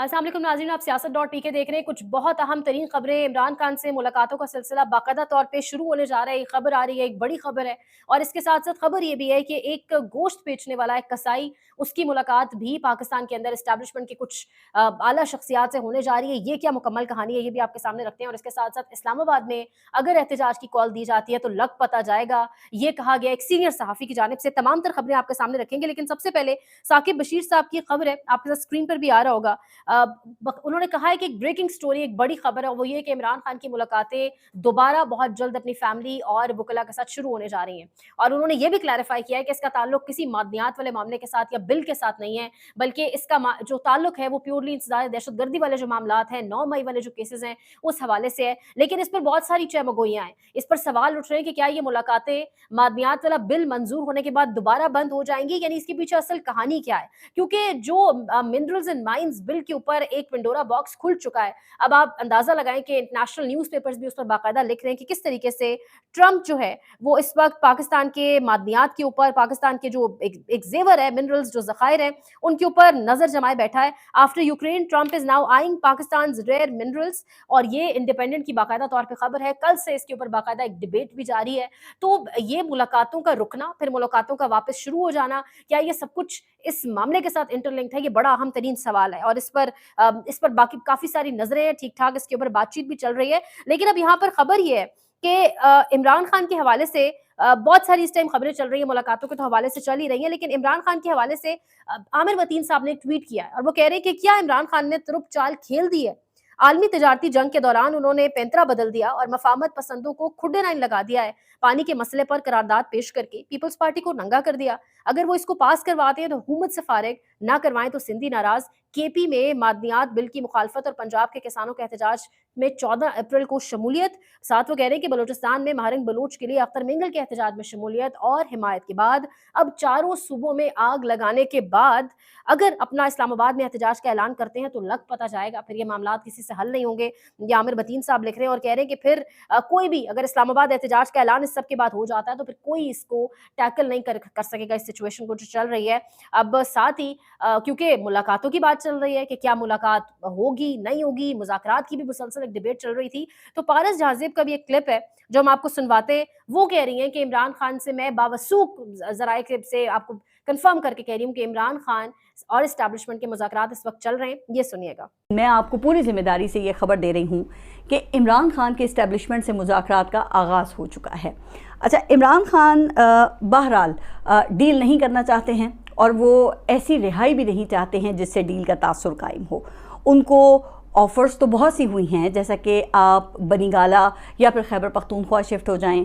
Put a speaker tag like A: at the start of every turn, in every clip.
A: अस्सलाम वालेकुम नाज़रीन, आप सियासत.pk देख रहे हैं। कुछ बहुत अहम तरीन खबरें, इमरान खान से मुलाकातों का सिलसिला बाकायदा तौर पे शुरू होने जा रहा है। एक खबर आ रही है, एक बड़ी खबर है और इसके साथ-साथ खबर ये भी है कि एक गोश्त बेचने वाला एक कसाई, उसकी मुलाकात भी पाकिस्तान के अंदर एस्टैब्लिशमेंट के कुछ आला शख्सियात से होने जा रही है। ये क्या मुकम्मल कहानी है, ये भी आपके सामने रखते हैं और इसके साथ-साथ इस्लामाबाद में अगर एहतजाज की कॉल दी जाती है तो लग पता जाएगा, ये कहा गया एक सीनियर सहाफ़ी की जानिब से। तमाम तर खबरें आपके सामने रखेंगे, लेकिन सबसे पहले साकिब बशीर साहब की खबर है, आपके साथ स्क्रीन पर भी आ रहा होगा। उन्होंने कहा है कि एक ब्रेकिंग स्टोरी, एक बड़ी खबर है, वो ये कि इमरान खान की मुलाकातें दोबारा बहुत जल्द अपनी फैमिली और वुकला के साथ शुरू होने जा रही हैं। और उन्होंने ये भी क्लैरिफाई किया है कि इसका ताल्लुक किसी मादनियात वाले मामले के साथ या बिल के साथ नहीं है, बल्कि इसका जो ताल्लुक है वो प्योरली इंसदाद दहशतगर्दी वाले जो मामलात हैं, 9 मई वाले जो केसेस हैं, उस हवाले से है। लेकिन इस पर बहुत सारी चहमगोइयां हैं, इस पर सवाल उठ रहे हैं कि क्या ये मुलाकातें मादनियात वाला बिल मंजूर होने के बाद दोबारा बंद हो जाएंगी, यानी इसके पीछे असल कहानी क्या है? क्योंकि जो मिनरल्स एंड माइंस बिल के ऊपर एक पिंडोरा बॉक्स खुल चुका है। अब आप अंदाजा लगाएं कि इंटरनेशनल न्यूज़पेपर्स भी उस पर बाकायदा लिख रहे हैं कि किस तरीके से ट्रंप जो है वो इस वक्त पाकिस्तान के मादनियात के ऊपर, पाकिस्तान के जो एक जेवर है, मिनरल्स जो ज़खायर हैं, उनके ऊपर नजर जमाए बैठा है। After Ukraine, Trump is now eyeing Pakistan rare minerals, और ये इंडिपेंडेंट की बाकायदा तौर पर खबर है। कल से इसके ऊपर बाकायदा एक डिबेट भी जारी है। तो ये मुलाकातों का रुकना, फिर मुलाकातों का वापस शुरू हो जाना, क्या ये सब कुछ इस मामले के साथ इंटरलिंक्ड है? ये बड़ा अहम तरीन सवाल है और इस पर बाकी काफी सारी नजरें हैं, ठीक ठाक इसके ऊपर बातचीत भी चल रही है। लेकिन अब यहाँ पर खबर ये है कि इमरान खान के हवाले से बहुत सारी इस टाइम खबरें चल रही है, मुलाकातों के तो हवाले से चल ही रही है, लेकिन इमरान खान के हवाले से आमिर वतीन साहब ने एक ट्वीट किया है और वो कह रहे हैं कि क्या इमरान खान ने तुरुप चाल खेल दी है? आलमी तजारती जंग के दौरान उन्होंने पैंतरा बदल दिया और मफामत पसंदों को खुड्डे नाइन लगा दिया है। पानी के मसले पर करारदाद पेश करके पीपल्स पार्टी को नंगा कर दिया। अगर वो इसको पास करवाते हैं तो हुकूमत से फारिग, ना करवाएं तो सिंधी नाराज। केपी में मादनियात बिल की मुखालफत और पंजाब के किसानों के एहतजाज में 14 अप्रैल को शमूलियत। साथ वो कह रहे हैं कि बलूचिस्तान में महारंग बलूच के लिए अख्तर मिंगल के एहतजाज में शमूलियत और हिमायत के बाद अब चारों सूबों में आग लगाने के बाद अगर अपना इस्लामाबाद में एहतजाज का ऐलान करते हैं तो लग पता जाएगा, फिर ये मामला किसी से हल नहीं होंगे। ये आमिर बतीन साहब लिख रहे हैं और कह रहे हैं कि फिर कोई भी अगर इस्लामाबाद एहतजाज का ऐलान इस सब के बाद हो जाता है तो फिर कोई इसको टैकल नहीं कर सकेगा, इस सिचुएशन को जो चल रही है। अब साथ ही क्योंकि मुलाकातों की बात चल रही है कि क्या मुलाकात होगी नहीं होगी, मुज़ाकरात की भी मुसलसल एक डिबेट चल रही थी, तो पारस जहाज़ेब का भी एक क्लिप है जो हम आपको सुनवाते हैं। वो कह रही हैं कि इमरान खान से, मैं बावसूख ज़राए से आपको कंफर्म करके कह रही हूँ कि इमरान खान और एस्टैब्लिशमेंट के मुज़ाकरात इस वक्त चल रहे हैं। ये सुनिएगा।
B: मैं आपको पूरी जिम्मेदारी से ये खबर दे रही हूँ कि इमरान खान के एस्टैब्लिशमेंट से मुज़ाकरात का आगाज़ हो चुका है। अच्छा, इमरान खान बहरहाल डील नहीं करना चाहते हैं और वो ऐसी रिहाई भी नहीं चाहते हैं जिससे डील का तासुर कायम हो। उनको ऑफ़र्स तो बहुत सी हुई हैं, जैसा कि आप बनीगाला या फिर खैबर पख्तूनख्वा शिफ्ट हो जाएं,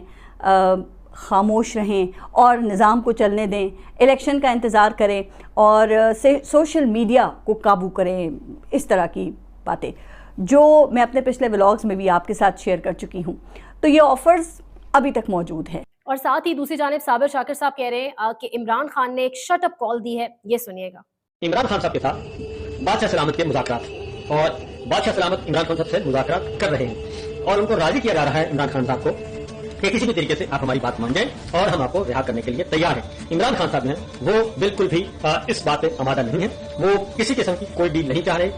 B: खामोश रहें और निज़ाम को चलने दें, इलेक्शन का इंतज़ार करें और सोशल मीडिया को काबू करें, इस तरह की बातें जो मैं अपने पिछले व्लॉग्स में भी आपके साथ शेयर कर चुकी हूँ। तो ये ऑफ़र्स अभी तक मौजूद हैं।
A: और साथ ही दूसरी जानिब साबिर शाकिर साहब कह रहे हैं कि इमरान खान ने एक शट अप कॉल दी है। ये सुनिएगा।
C: इमरान खान साहब के साथ बादशाह सलामत के मुज़ाकरात और बादशाह सलामत इमरान खान साहब से मुज़ाकरात कर रहे हैं और उनको राजी किया जा रहा है इमरान खान साहब को कि किसी भी तरीके से आप हमारी बात मान जाएं और हम आपको रिहा करने के लिए तैयार हैं। इमरान खान साहब हैं वो बिल्कुल भी इस बात पे आमादा नहीं है, वो किसी किस्म की कोई डील नहीं चाह रहे,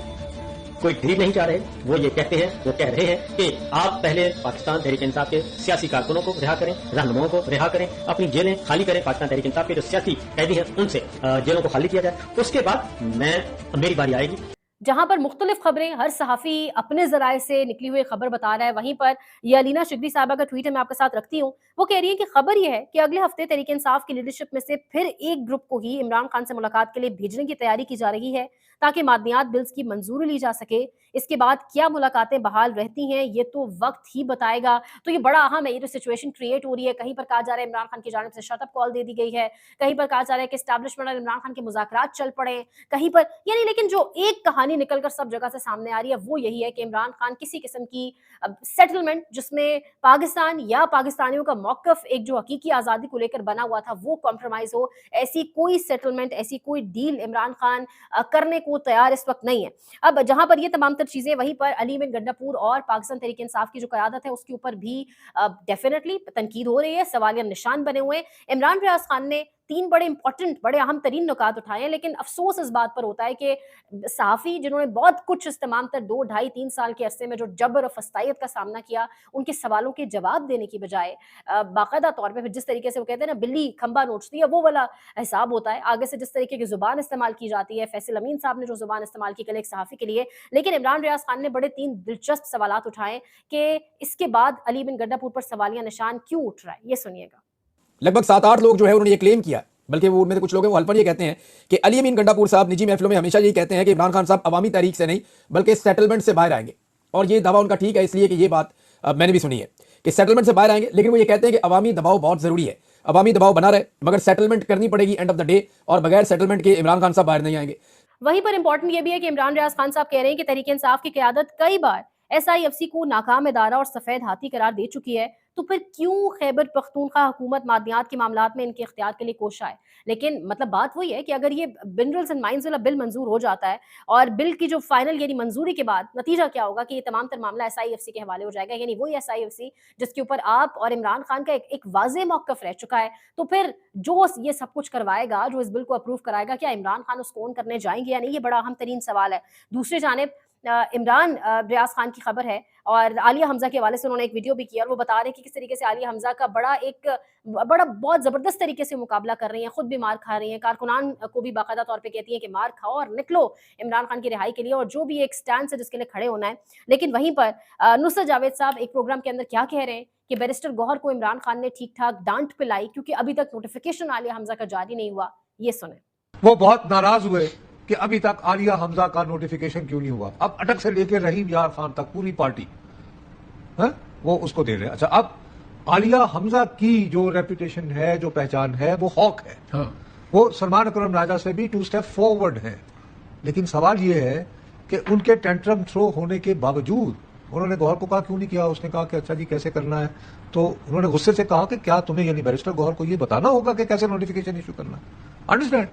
C: कोई ढील नहीं चाह रहे। वो ये कहते हैं, वो कह रहे हैं कि आप पहले पाकिस्तान तहरीक इंसाफ के सियासी कारकुनों को रिहा करें, रहनुमाओं को रिहा करें, अपनी जेलें खाली करें, पाकिस्तान तहरीक इंसाफ के जो सियासी कैदी हैं उनसे जेलों को खाली किया जाए, उसके बाद मेरी बारी आएगी।
A: जहां पर मुख्तलिफ खबरें, हर सहाफ़ी अपने ज़राए से निकली हुई खबर बता रहा है, वहीं पर ये अलीना शिगदी साहबा का ट्वीट है, मैं आपके साथ रखती हूँ। वो कह रही है कि खबर ये है कि अगले हफ्ते तहरीक इंसाफ की लीडरशिप में से फिर एक ग्रुप को ही इमरान खान से मुलाकात के लिए भेजने की तैयारी की जा रही है ताकि मादनियात बिल्स की मंजूरी ली जा सके। इसके बाद क्या मुलाकातें बहाल रहती हैं ये तो वक्त ही बताएगा। तो ये बड़ा अहम है, ये जो सिचुएशन क्रिएट हो रही है, कहीं पर कहा जा रहा है इमरान खान की जानिब से शटअप कॉल दे दी गई है, कहीं पर कहा जा रहा है कि एस्टैब्लिशमेंट और इमरान खान के मुज़ाकरात चल पड़े, कहीं पर यानी, लेकिन जो एक कहानी निकलकर सब जगह से सामने आ रही है वो यही है कि इमरान खान किसी किस्म की सेटलमेंट जिसमें पाकिस्तान या पाकिस्तानियों का मौकफ एक जो हकीकी आज़ादी को लेकर बना हुआ था वो कॉम्प्रोमाइज हो, ऐसी कोई सेटलमेंट, ऐसी कोई डील इमरान खान करने को तैयार इस वक्त नहीं है। अब जहां पर ये तमाम तर चीजें, वहीं पर अली बिन गंडापुर और पाकिस्तान तहरीक इंसाफ की जो क़यादत है उसके ऊपर भी डेफिनेटली तनकीद हो रही है, सवालिया निशान बने हुए हैं। इमरान रियाज खान ने तीन बड़े इंपॉर्टेंट, बड़े अहम तरीन नुकात उठाए हैं, लेकिन अफसोस इस बात पर होता है कि सहाफ़ी जिन्होंने बहुत कुछ इस तमाम तर 2, ढाई, 3 साल के अरसे में जो जबर और फस्तायत का सामना किया, उनके सवालों के जवाब देने की बजाय बाकायदा तौर पे फिर जिस तरीके से वो कहते हैं ना बिल्ली खंबा नोचती है, वो वाला हिसाब होता है। आगे से जिस तरीके की ज़ुबान इस्तेमाल की जाती है, फैसल अमीन साहब ने जो ज़ुबान इस्तेमाल की कल एक सहाफ़ी के लिए, लेकिन इमरान रियाज़ खान ने बड़े 3 दिलचस्प सवालात उठाए कि इसके बाद अली बिन गड्डापुर पर सवालिया निशान क्यों उठ रहा है? ये सुनिएगा।
D: लगभग 7-8 लोग जो है उन्होंने ये क्लेम किया, बल्कि वो उनमें से कुछ लोग हैं वो हल्फन ये कहते हैं कि अली अमीन गंडापुर साहब निजी महफिलों में हमेशा यही कहते हैं कि इमरान खान साहब अवामी तहरीक से नहीं बल्कि सेटलमेंट से बाहर आएंगे, और ये दावा उनका ठीक है इसलिए कि ये बात मैंने भी सुनी है कि सेटलमेंट से बाहर आएंगे, लेकिन वो ये कहते हैं कि अवामी दबाव बहुत जरूरी है, अवामी दबाव बना रहे, मगर सेटलमेंट करनी पड़ेगी एंड ऑफ द डे, और बगैर सेटलमेंट के इमरान खान साहब बाहर नहीं आएंगे।
A: वहीं पर इंपॉर्टेंट ये भी है कि इमरान रियाज खान साहब कह रहे हैं कि तहरीक इंसाफ की क़यादत कई बार SIFC को नाकाम इदारा और सफ़ेद हाथी करार दे चुकी है, तो फिर क्यों खैबर पख्तूनख्वा हुकूमत मादनियात के मामलात में इनके इख्तियार के लिए कोशा है। लेकिन मतलब बात वही है कि अगर ये मिनरल्स एंड माइंस वाला बिल मंजूर हो जाता है और बिल की जो फाइनल यानी मंजूरी के बाद नतीजा क्या होगा कि ये तमाम तर मामला SIFC के हवाले हो जाएगा, यानी वही SIFC जिसके ऊपर आप और इमरान खान का एक वाज़ेह मौक़िफ़ रह चुका है। तो फिर जो ये सब कुछ करवाएगा, जो इस बिल को अप्रूव कराएगा, क्या इमरान खान उसको ऑन करने जाएंगे या नहीं, ये बड़ा अहम तरीन सवाल है। दूसरी जानिब इमरान रियाज खान की खबर है और आलिया हमजा के हवाले से उन्होंने एक वीडियो भी किया और वो बता रहे हैं कि किस तरीके से आलिया हमजा का बड़ा बहुत ज़बरदस्त तरीके से मुकाबला कर रही हैं, खुद भी मार खा रही हैं, कारकुनान को भी बाकायदा तौर पे कहती हैं कि मार खाओ और निकलो इमरान खान की रिहाई के लिए, और जो भी एक स्टैंड है जिसके लिए खड़े होना है। लेकिन वहीं पर नुसरत जावेद साहब एक प्रोग्राम के अंदर क्या कह रहे हैं कि बैरिस्टर गौहर को इमरान खान ने ठीक ठाक डांट पिलाई क्योंकि अभी तक नोटिफिकेशन आलिया हमजा का जारी नहीं हुआ। ये सुने।
E: वो बहुत नाराज हुए कि अभी तक आलिया हमजा का नोटिफिकेशन क्यों नहीं हुआ। अब अटक से लेकर रहीम यार खान तक पूरी पार्टी है वो उसको दे रहे हैं। अच्छा, अब आलिया हमजा की जो रेपुटेशन है, जो पहचान है, वो हॉक है। हाँ। वो सलमान अकरम राजा से भी 2 स्टेप फॉरवर्ड है। लेकिन सवाल ये है कि उनके टेंट्रम थ्रो होने के बावजूद उन्होंने गौहर को कहा क्यों नहीं किया। उसने कहा कि अच्छा जी कैसे करना है, तो उन्होंने गुस्से से कहा कि क्या तुम्हें यानी बैरिस्टर गौहर को ये बताना होगा कि कैसे नोटिफिकेशन इशू करना। अंडरस्टैंड।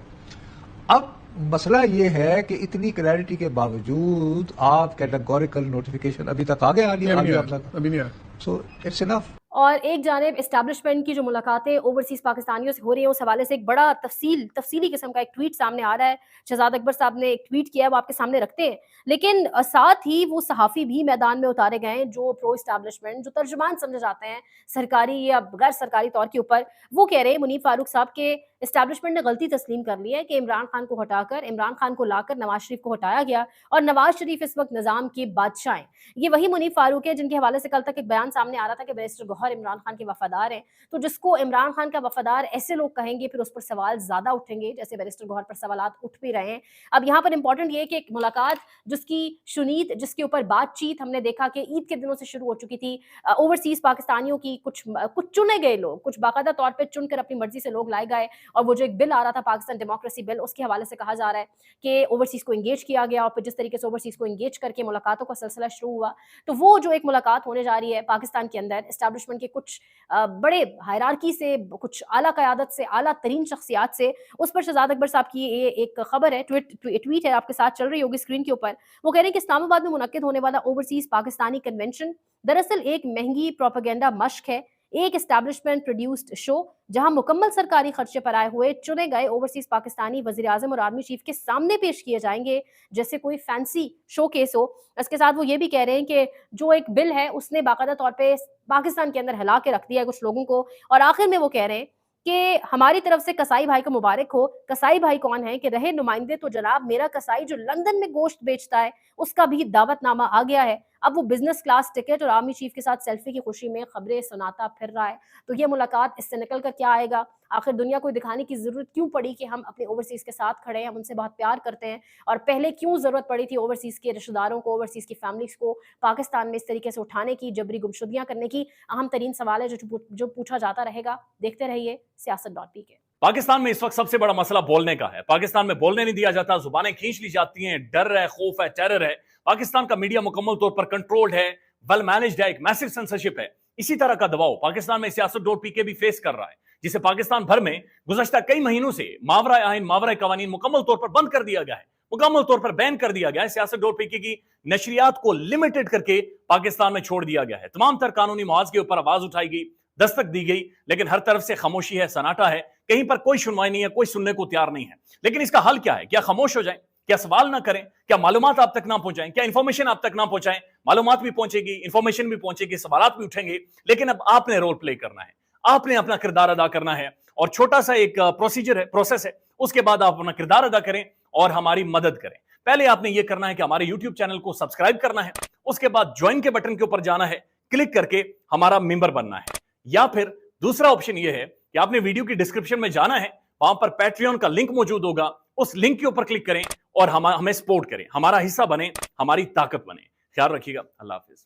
E: अब मसला ये है कि इतनी क्लैरिटी के बावजूद आप कैटेगोरिकल नोटिफिकेशन अभी तक आ गया अभी नहीं आया। So it's enough.
A: और एक जानिब एस्टैब्लिशमेंट की जो मुलाकातें ओवरसीज़ पाकिस्तानियों से हो रही हैं उस हवाले से एक बड़ा तफसीली किस्म का एक ट्वीट सामने आ रहा है। शहजाद अकबर साहब ने एक ट्वीट किया है, वो आपके सामने रखते हैं। लेकिन साथ ही वो सहाफ़ी भी मैदान में उतारे गए हैं जो प्रो एस्टैब्लिशमेंट, जो तर्जुमान समझे जाते हैं सरकारी या गैर सरकारी तौर के ऊपर। वो कह रहे हैं मुनीब फारूक साहब के एस्टैब्लिशमेंट ने गलती तस्लीम कर ली है कि इमरान खान को हटाकर इमरान खान को लाकर नवाज शरीफ को हटाया गया और नवाज शरीफ इस वक्त निज़ाम के बादशाह हैं। ये वही मुनीब फारूक है जिनके हवाले से कल तक एक बयान सामने आ रहा था कि बैरिस्टर गौहर इमरान खान के वफादार हैं। तो जिसको इमरान खान का वफादार ऐसे लोग कहेंगे फिर उस पर सवाल ज़्यादा उठेंगे, जैसे बैरिस्टर गौहर पर सवालात उठ भी रहे हैं। अब यहाँ पर इंपॉर्टेंट ये है कि एक मुलाकात जिसकी शुनीद, जिसके ऊपर बातचीत हमने देखा कि ईद के दिनों से शुरू हो चुकी थी। ओवरसीज़ पाकिस्तानियों की कुछ चुने गए लोग, कुछ बाकायदा तौर पर चुनकर अपनी मर्जी से लोग लाए गए, और वो जो एक बिल आ रहा था पाकिस्तान डेमोक्रेसी बिल, उसके हवाले से कहा जा रहा है कि ओवरसीज़ को इंगेज किया गया और फिर जिस तरीके से ओवरसीज़ को इंगेज करके मुलाकातों का सिलसिला शुरू हुआ, तो वो जो एक मुलाकात होने जा रही है पाकिस्तान के अंदर एस्टैब्लिशमेंट के कुछ बड़े हायरार्की से, कुछ आला क़यादत से, आला तरीन शख्सियात से, उस पर शहजाद अकबर साहब की ये एक खबर है, ट्वीट है, आपके साथ चल रही होगी स्क्रीन के ऊपर। वो कह रहे हैं कि इस्लामाबाद में मुनक्किद होने वाला ओवरसीज़ पाकिस्तानी कन्वेंशन दरअसल एक महंगी प्रोपेगेंडा मश्क है, एक एस्टैब्लिशमेंट प्रोड्यूस्ड शो जहां मुकम्मल सरकारी खर्चे पर आए हुए चुने गए ओवरसीज पाकिस्तानी वजीर आजम और आर्मी चीफ के सामने पेश किए जाएंगे जैसे कोई फैंसी शो केस हो। इसके साथ वो ये भी कह रहे हैं कि जो एक बिल है उसने बाकायदा तौर पे पाकिस्तान के अंदर हिला के रख दिया है कुछ लोगों को। और आखिर में वो कह रहे हैं कि हमारी तरफ से कसाई भाई को मुबारक हो। कसाई भाई कौन है कि रहे नुमाइंदे तो जनाब मेरा कसाई जो लंदन में गोश्त बेचता है उसका भी दावतनामा आ गया है। अब वो बिजनेस क्लास टिकट और आर्मी चीफ के साथ सेल्फी की खुशी में खबरें सुनाता फिर रहा है। तो ये मुलाकात, इससे निकल कर क्या आएगा? आखिर दुनिया को दिखाने की जरूरत क्यों पड़ी कि हम अपने ओवरसीज के साथ खड़े हैं, हम उनसे बहुत प्यार करते हैं, और पहले क्यों जरूरत पड़ी थी ओवरसीज के रिश्तेदारों को, ओवरसीज की फैमिलीज को पाकिस्तान में इस तरीके से उठाने की, जबरी गुमशुदगियां करने की? अहम तरीन सवाल है जो पूछा जाता रहेगा। देखते रहिए सियासत.pk।
F: पाकिस्तान में इस वक्त सबसे बड़ा मसला बोलने का है। पाकिस्तान में बोलने नहीं दिया जाता, जुबानें खींच ली जाती हैं, डर है, खौफ है, टेरर है। पाकिस्तान का मीडिया मुकम्मल तौर पर कंट्रोल्ड है, वेल मैनेज्ड है, एक मैसिव सेंसरशिप है। इसी तरह का दबाव पाकिस्तान में सियासत.pk भी फेस कर रहा है, जिसे पाकिस्तान भर में गुज़श्ता कई महीनों से मावरा आइन, मावरा कवानीन मुकम्मल तौर पर बंद कर दिया गया है, मुकम्मल तौर पर बैन कर दिया गया है। सियासत.pk की नशरियात को लिमिटेड करके पाकिस्तान में छोड़ दिया गया है। तमाम तर कानूनी मुआवजे के ऊपर आवाज उठाई गई, दस्तक दी गई, लेकिन हर तरफ से खामोशी है, सन्नाटा है, कहीं पर कोई सुनवाई नहीं है, कोई सुनने को तैयार नहीं है। लेकिन इसका हल क्या है? क्या खामोश हो जाएं? क्या सवाल ना करें? क्या मालूमात आप तक ना पहुंचाएं? क्या इंफॉर्मेशन आप तक ना पहुंचाएं? मालूमात भी पहुंचेगी, इंफॉर्मेशन भी पहुंचेगी, सवालात भी उठेंगे, लेकिन अब आपने रोल प्ले करना है, आपने अपना किरदार अदा करना है। और छोटा सा एक प्रोसीजर है, प्रोसेस है, उसके बाद आप अपना किरदार अदा करें और हमारी मदद करें। पहले आपने ये करना है कि हमारे YouTube चैनल को सब्सक्राइब करना है, उसके बाद ज्वाइन के बटन के ऊपर जाना है, क्लिक करके हमारा मेंबर बनना है। या फिर दूसरा ऑप्शन ये है कि आपने वीडियो की डिस्क्रिप्शन में जाना है, वहां पर पैट्रियन का लिंक मौजूद होगा, उस लिंक के ऊपर क्लिक करें और हमें सपोर्ट करें, हमारा हिस्सा बने, हमारी ताकत बने। ख्याल रखिएगा। अल्लाह हाफिज।